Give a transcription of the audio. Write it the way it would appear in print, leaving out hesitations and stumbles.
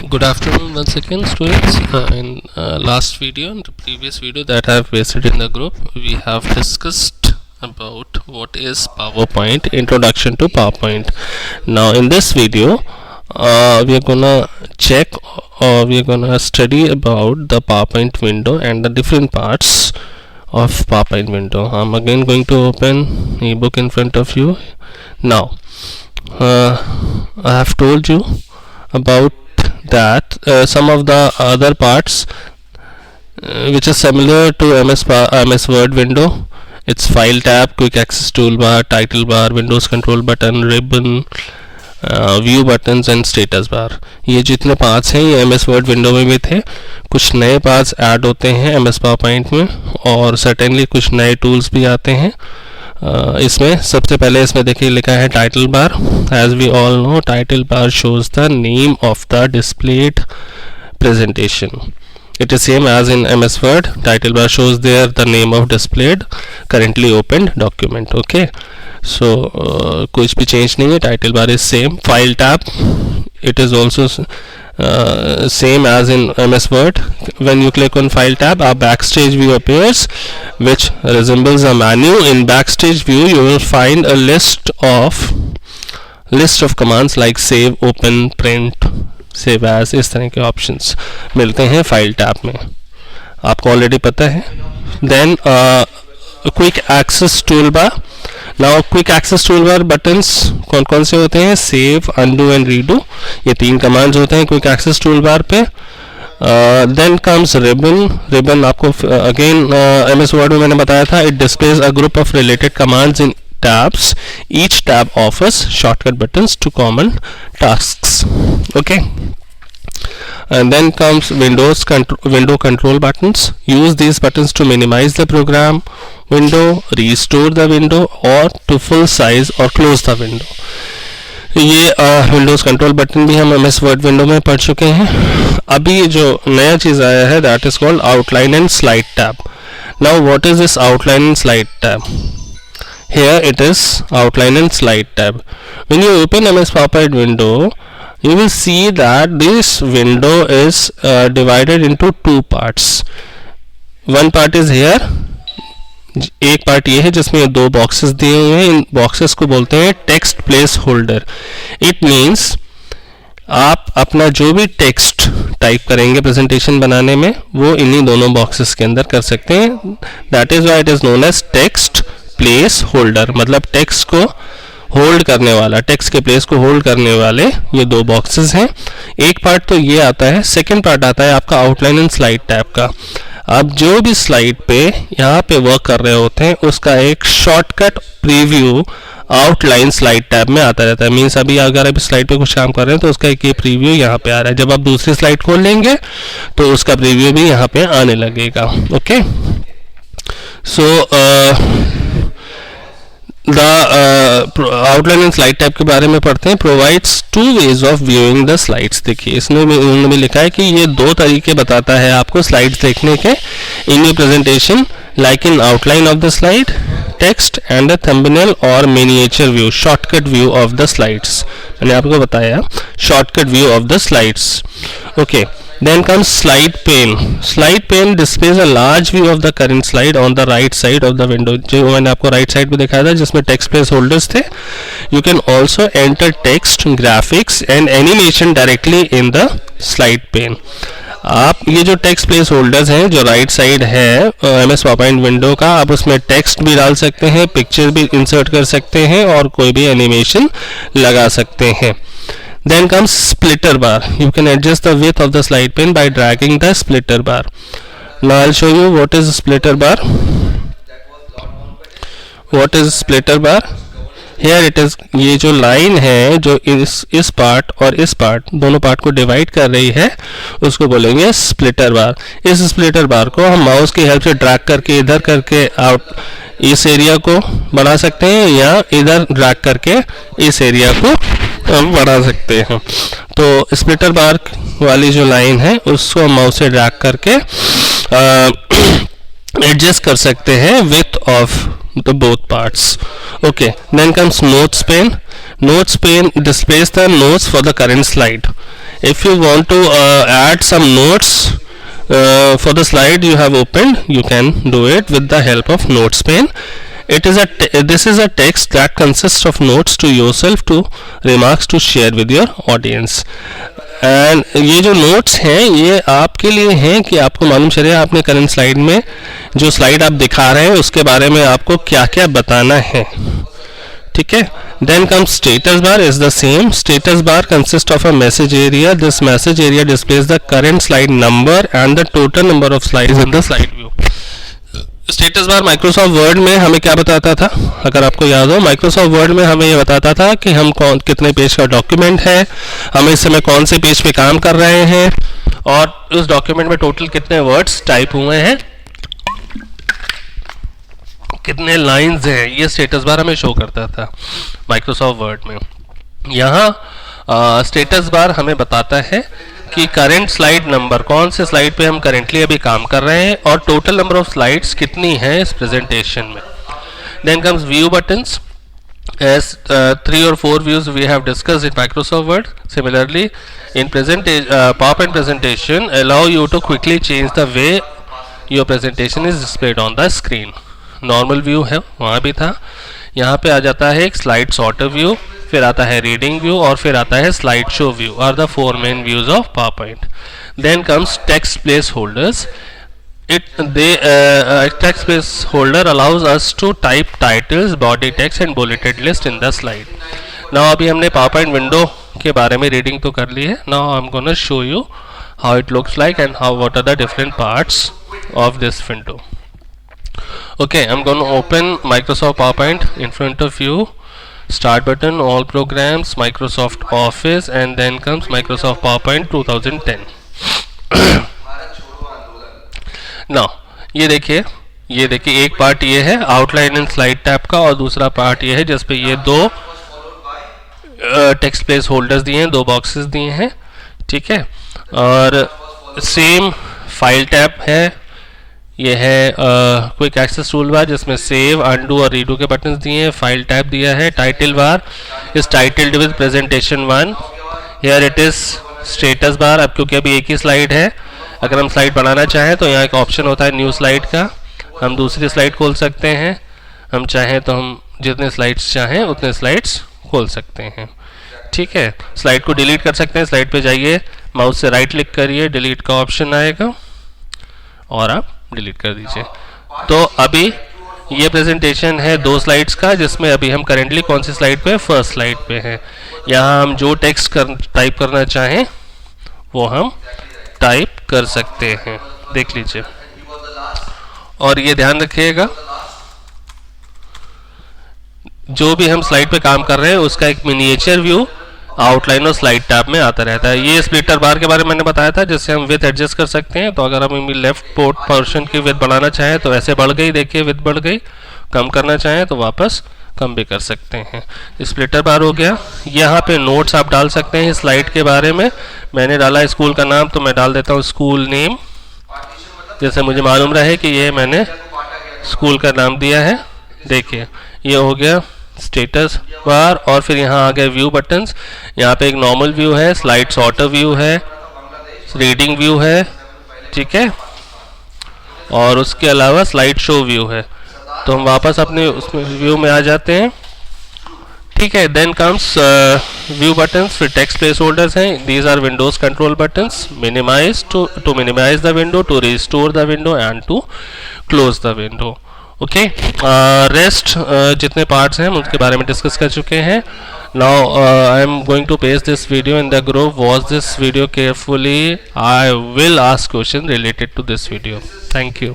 Good afternoon once again, students. In last video, in the previous video that I have pasted in the group, we have discussed about what is PowerPoint, introduction to PowerPoint. Now in this video we are gonna check or we are gonna study about the PowerPoint window and the different parts of PowerPoint window. I'm again going to open ebook in front of you. Now I have told you about that some of the other parts which is similar to MS Word window. It's File tab, Quick Access Toolbar, Title bar, Windows Control button, Ribbon, View buttons and Status bar. ये जितने parts हैं ये MS Word window में भी थे. कुछ नए parts add होते हैं MS PowerPoint में और सर्टेनली कुछ नए टूल्स भी आते हैं. इसमें सबसे पहले इसमें देखिए लिखा है title bar. As we all know title bar shows the name of the displayed presentation. It is same as in MS Word. Title bar shows there the name of displayed currently opened document. Okay, so कुछ भी change नहीं है. Title bar is same. File tab, it is also same as in MS Word. When you click on File tab, a backstage view appears which resembles a menu. In backstage view you will find a list of commands like save, open, print, save as, इस तरह के options मिलते हैं file tab में, आपको already पता है. Then quick access tool bar. Now quick access tool bar buttons कौन कौन से होते हैं? Save, undo and redo. ये तीन कमांड्स होते हैं क्विक एक्सेस टूल बार पे. Then comes ribbon. रिबन आपको अगेन MS वर्ड में मैंने बताया था. It displays a group of related commands in tabs. Each tab offers shortcut buttons to common tasks. Okay, and then comes window control buttons. Use these buttons to minimize the program window, restore the window, or to full size or close the window. ये Windows control button भी हम MS word window में पढ़ चुके हैं. अभी जो नया चीज़ आया है that is called outline and slide tab. Now what is this outline and slide tab? Here it is outline and slide tab. When you open MS PowerPoint window, you will see that this window is divided into two parts. One part is here. एक part ये है जिसमें दो boxes दिए हुए हैं. इन boxes को बोलते हैं text place holder. It means आप अपना जो भी टेक्स्ट टाइप करेंगे प्रेजेंटेशन बनाने में वो इन्हीं दोनों बॉक्सेस के अंदर कर सकते हैं. That is why it is known as text place holder. मतलब टेक्स्ट को होल्ड करने वाला, टेक्स्ट के प्लेस को होल्ड करने वाले ये दो बॉक्सेस हैं. एक पार्ट तो ये आता है. सेकंड पार्ट आता है आपका आउटलाइन एंड स्लाइड टैब का. आप जो भी स्लाइड पे यहाँ पे वर्क कर रहे होते हैं उसका एक shortcut preview outline slide tab में आता रहता है. मीन्स अभी अगर आप स्लाइड पे कुछ काम कर रहे हैं तो उसका एक ये प्रीव्यू यहाँ पे आ रहा है. जब आप दूसरी स्लाइड खोल लेंगे तो उसका प्रीव्यू भी यहाँ पे आने लगेगा. Okay, so the outline and slide tab के बारे में पढ़ते हैं. Provides two ways of viewing the slides. देखिए इसमें उन्होंने भी लिखा है कि ये दो तरीके बताता है आपको स्लाइड्स देखने के in your presentation, like in outline of the slide, text and the thumbnail और miniature view, shortcut view of the slides. मैंने आपको बताया shortcut view of the slides. Okay, then comes slide pane. Slide pane displays a large view of the current slide on the right side of the window. जो मैंने आपको right side पे दिखाया था जिसमें टेक्स्ट प्लेस होल्डर्स थे. You can also enter text, graphics and animation directly in the slide pane. आप ये जो टेक्स्ट प्लेस होल्डर्स हैं जो राइट साइड है MS PowerPoint विंडो का, आप उसमें टेक्स्ट भी डाल सकते हैं, पिक्चर भी इंसर्ट कर सकते हैं और कोई भी एनिमेशन लगा सकते हैं. Then comes splitter bar. You can adjust the width of the slide pane by dragging the splitter bar. Now I'll show you what is splitter bar. What is splitter bar? Here it is. ये जो line है जो इस part और इस part दोनों part को divide कर रही है उसको बोलेंगे स्प्लिटर बार. इस स्प्लिटर बार को हम माउस की हेल्प से ड्रैग करके इधर करके आउट इस एरिया को बढ़ा सकते हैं या इधर ड्रैग करके इस एरिया को हम बढ़ा सकते हैं. तो स्प्लिटर बार वाली जो लाइन है उसको हम माउस से ड्रैग करके एडजस्ट कर सकते हैं width of the both parts. Okay, then comes notes pane. Notes pane displays the notes for the current slide. If you want to add some notes for the slide you have opened, you can do it with the help of notes pane. This is a text that consists of notes to yourself, to remarks to share with your audience. And ये जो notes हैं ये आपके लिए हैं कि आपको मालूम चले आपने करंट स्लाइड में जो स्लाइड आप दिखा रहे हैं उसके बारे में आपको क्या क्या बताना है. ठीक है. Then comes status bar is the same. Status bar consists of a message area. This message area displays the current slide number and the total number of slides in the slide view. Status bar Microsoft word में हमें क्या बताता था, अगर आपको याद हो, Microsoft word में हमें ये बताता था कि हम कितने पेज का डॉक्यूमेंट है, हम इस समय कौन से पेज पे काम कर रहे हैं और उस डॉक्यूमेंट में टोटल कितने वर्ड्स टाइप हुए हैं, कितने लाइंस हैं. ये स्टेटस बार हमें शो करता था माइक्रोसॉफ्ट वर्ड में. यहाँ स्टेटस बार हमें बताता है कि करंट स्लाइड नंबर, कौन से स्लाइड पे हम करेंटली अभी काम कर रहे हैं और टोटल नंबर ऑफ स्लाइड्स कितनी है इस प्रेजेंटेशन में. Then comes view buttons. as 3 or 4 views we have discussed in Microsoft Word. Similarly in PowerPoint presentation allow you to quickly change the way your presentation is displayed on the screen. Normal view है वहाँ भी था, यहाँ पे आ जाता है एक slide sorter view, फिर आता है रीडिंग व्यू और फिर आता है slide show view. Are the 4 main views of PowerPoint. Then comes text place holders. Text place holder allows us to type titles, body text and bulleted list in the slide. Now अभी हमने PowerPoint window के बारे में reading तो कर ली है. Now I'm gonna show you how it looks like and what are the different parts of this window. Okay, I'm going to open Microsoft PowerPoint in front of you. Start button, all programs, Microsoft Office, and then comes Microsoft PowerPoint 2010. Now ये देखिए एक part ये है outline and slide tab का और दूसरा part ये है जिस पे ये दो टेक्स्ट प्लेस होल्डर्स दिए हैं, दो बॉक्सेस दिए हैं. ठीक है. और सेम फाइल टैब है. ये है क्विक एक्सेस टूल बार जिसमें सेव, अंडू और रीडू के बटन्स दिए हैं. फाइल टैब दिया है. Title bar is titled with presentation 1. Here it is status bar. अब क्योंकि अभी एक ही स्लाइड है, अगर हम स्लाइड बढ़ाना चाहें तो यहाँ एक ऑप्शन होता है न्यू स्लाइड का, हम दूसरी स्लाइड खोल सकते हैं. हम चाहें तो हम जितने स्लाइड्स चाहें उतने स्लाइड्स खोल सकते हैं. ठीक है. स्लाइड को डिलीट कर सकते हैं. स्लाइड पे जाइए, माउस से राइट क्लिक करिए, डिलीट का ऑप्शन आएगा और आप डिलीट कर दीजिए. तो अभी ये प्रेजेंटेशन है 2 स्लाइड्स का जिसमें अभी हम करेंटली कौन सी स्लाइड पे, फर्स्ट स्लाइड पे हैं. यहाँ हम जो टेक्स्ट टाइप करना चाहें वो हम टाइप कर सकते हैं. देख लीजिए. और ये ध्यान रखिएगा जो भी हम स्लाइड पे काम कर रहे हैं उसका एक मिनिएचर व्यू आउटलाइन और स्लाइड टैब में आता रहता है. ये स्प्लिटर बार के बारे में मैंने बताया था जिससे हम विड्थ एडजस्ट कर सकते हैं. तो अगर हम लेफ्ट पोर्शन की विड्थ बढ़ाना चाहें तो ऐसे बढ़ गई, देखिए विड्थ बढ़ गई. कम करना चाहें तो वापस कम भी कर सकते हैं. स्प्लिटर बार हो गया. यहाँ पे नोट्स आप डाल सकते हैं स्लाइड के बारे में. मैंने डाला स्कूल का नाम तो मैं डाल देता हूँ स्कूल नेम, जैसे मुझे मालूम रहे कि ये मैंने स्कूल का नाम दिया है. देखिए ये हो गया स्टेटस बार. और फिर यहाँ आ गए व्यू बटन्स. यहाँ पे एक नॉर्मल व्यू है, स्लाइड सॉर्टर व्यू है, रीडिंग व्यू है. ठीक है. और उसके अलावा स्लाइड शो व्यू है. तो हम वापस अपने उसमें व्यू में आ जाते हैं. ठीक है. Then comes view buttons. फिर टेक्स्ट प्लेस होल्डर्स हैं. These are windows control buttons. Minimize to minimize the window, to restore the window and to close the window. Okay. Rest जितने पार्ट्स हैं हम उसके बारे में डिस्कस कर चुके हैं. Now I am going to paste this video in the group. Watch this video carefully. I will ask question related to this video. Thank you.